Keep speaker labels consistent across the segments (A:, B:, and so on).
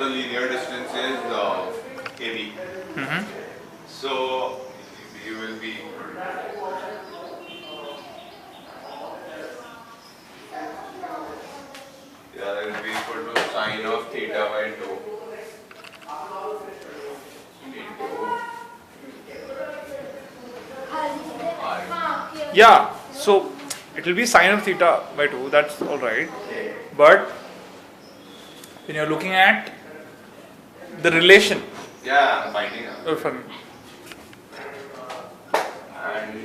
A: the linear distance is AB. So AB will be that will be equal to sine of theta by 2 into R.
B: Yeah, so it will be sine of theta by 2, that's alright. But when you're looking at the relation,
A: Yeah, I'm finding out.
B: if I'm-
A: And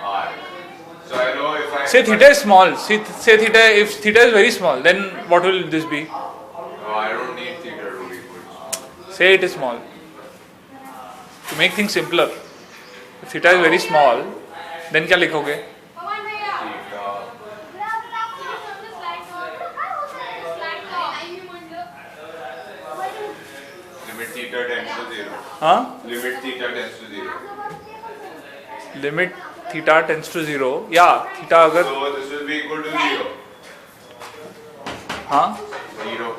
A: R. So I know if I
B: say theta is small, say theta, if theta is very small, then what will this be?
A: Oh, I don't need theta to be good.
B: Say it is small. To make things simpler, if theta is very small, then क्या लिखोगे?
A: Theta limit theta tends to 0.
B: हाँ?
A: Limit theta tends to 0.
B: Limit theta tends to 0. Yeah, theta अगर
A: So this will be equal to 0.
B: हाँ?
A: 0.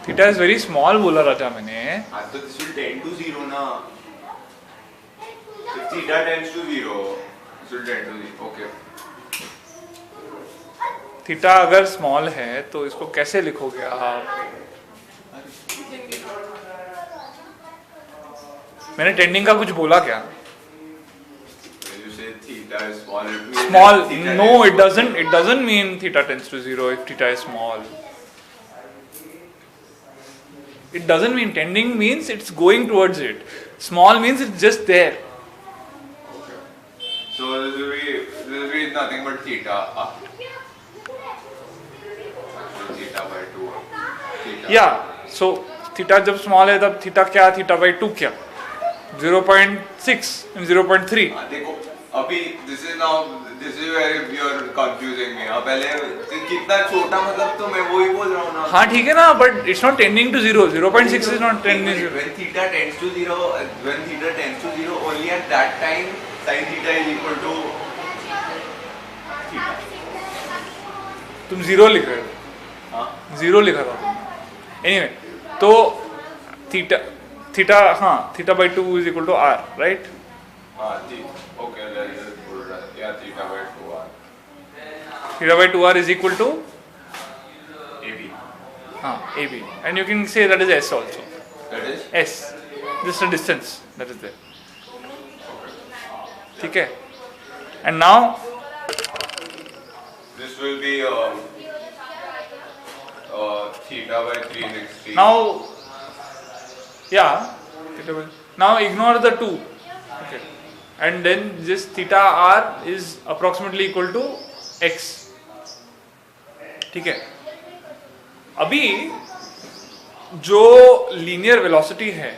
B: Theta is very small बोला राजा मैंने.
A: So this will tend to 0 na. If theta tends to 0, this will tend to 0. Okay.
B: Theta अगर small है तो इसको कैसे लिखोगे आप? मैंने टेंडिंग का कुछ बोला क्या?
A: When you say theta is small, it means
B: Small?
A: that theta
B: No,
A: tends
B: it doesn't. It doesn't mean theta tends to 0 if theta is small. It doesn't mean tending means it's going towards it. Small means it's just there.
A: So this will be nothing but theta. Theta by 2. Theta.
B: Yeah. So theta जब small है तब theta क्या? Theta by 2 क्या? 0.6 and 0.3.
A: देखो अभी this is where you're confusing me. पहले कितना छोटा मतलब तो मैं वही बोल रहा हूँ ना.
B: हाँ ठीक है ना, but it's not tending to 0. 0.6 is not tending to 0.
A: When theta tends to 0, only at that time sin theta is equal to theta.
B: तुम 0 लिख रहे हो.
A: हाँ.
B: 0 लिखा था तुमने. Anyway, तो थीटा हाँ theta by 2 is equal to r, right?
A: हाँ जी. Okay, let's just put that. Yeah, theta by 2r.
B: Theta by 2r is equal to
A: AB.
B: AB, and you can say that is s also.
A: That is.
B: S, just a distance that is there. ठीक है. And now
A: This will be theta by 360.
B: now yeah theta by, now ignore the 2, okay, and then just theta r is approximately equal to x. ठीक है. अभी जो linear velocity है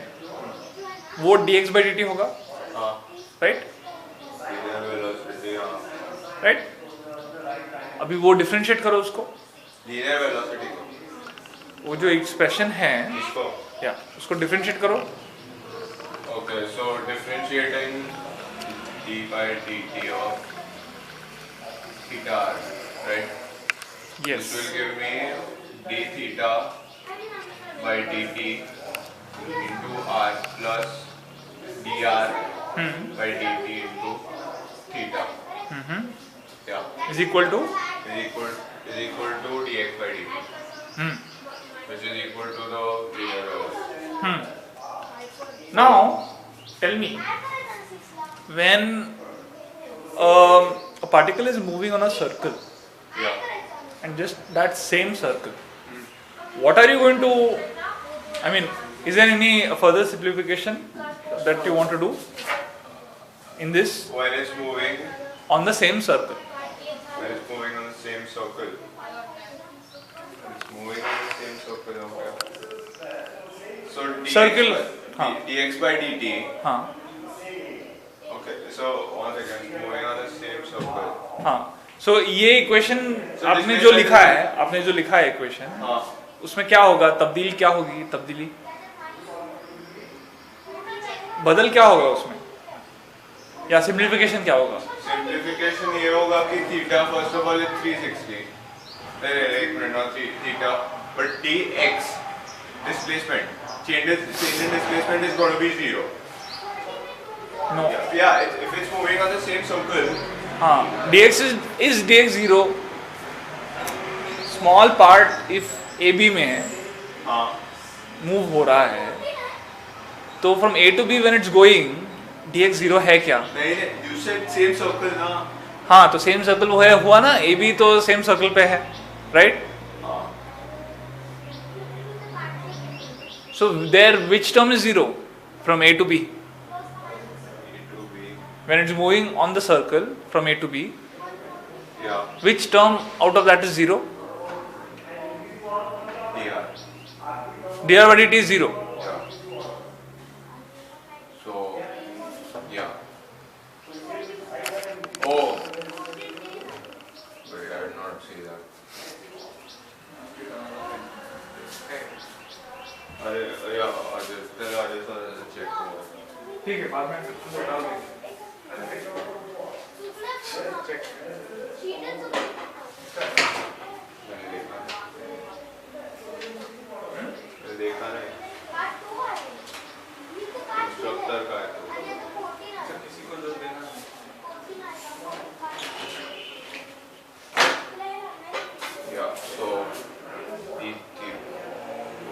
B: वो dx by dt होगा,
A: हाँ.
B: राइट?
A: Linear velocity. हाँ.
B: Right. अभी वो डिफरेंशिएट करो उसको,
A: Linear velocity को.
B: वो जो एक्सप्रेशन है
A: इसको.
B: या उसको डिफरेंशिएट करो.
A: Okay, so differentiating d by dt of theta r, right?
B: Yes.
A: This will give me d theta by dt into r plus dr by dt into theta. Yeah,
B: is equal to
A: is equal to dx by dt, which is equal to the linear velocity.
B: Now tell me, when a particle is moving on a circle
A: Yeah.
B: and just that same circle, what are you going to, I mean, is there any further simplification that you want to do in this
A: When it's moving
B: on the same circle?
A: on the same circle. It's moving on the same circle. Okay. So dx
B: Circle,
A: by,
B: हाँ.
A: dx by dt.
B: हाँ
A: Okay. So one second. Moving on the same circle.
B: हाँ. सो ये equation आपने
A: this
B: जो
A: way
B: लिखा है, आपने जो लिखा है इक्वेशन,
A: हाँ.
B: उसमें क्या होगा? तब्दील क्या होगी? तब्दीली बदल क्या होगा उसमें, या सिंप्लीफिकेशन क्या होगा?
A: Simplification ये होगा कि theta first of all is 360. एक मिनट ना theta but dx displacement change in displacement is going to be 0.
B: No.
A: Yeah, if it's moving on the same circle.
B: हाँ, dx is dx 0. Small part if A B में
A: हाँ.
B: Move हो रहा है तो from A to B when it's going dx 0 है क्या?
A: नहीं, you said same circle ना.
B: हाँ, तो सेम सर्कल वो है हुआ ना, ए बी तो सेम सर्कल पे है, right? So there which term is 0 from A to B when it's moving on the circle from A to B?
A: Yeah.
B: Which term out of that is 0?
A: dr.
B: dr by dt is 0.
A: Yeah. So, yeah. Oh. Wait, I did not see that. अरे yeah, Ajay sir check करो.
B: ठीक है, बाद में डाल देंगे.
A: देखा नहीं. इंस्ट्रक्टर का है
B: किसी को जो देना है.
A: Yeah, so d theta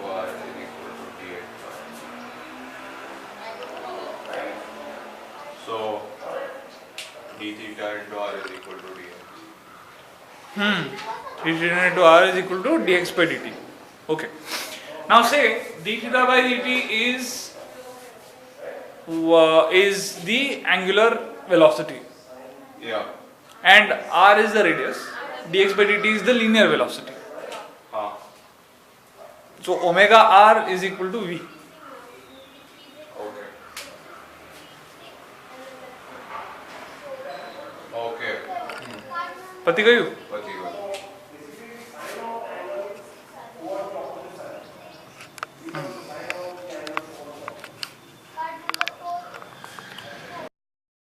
A: y is equal to dx. So d theta into r is equal to dx.
B: d theta into r is equal to dx by dt. Okay. Now say d theta by dt is the angular velocity.
A: Yeah.
B: And r is the radius. dx by dt is the linear velocity.
A: हाँ.
B: So omega r is equal to v.
A: Okay. Okay.
B: पति गयु?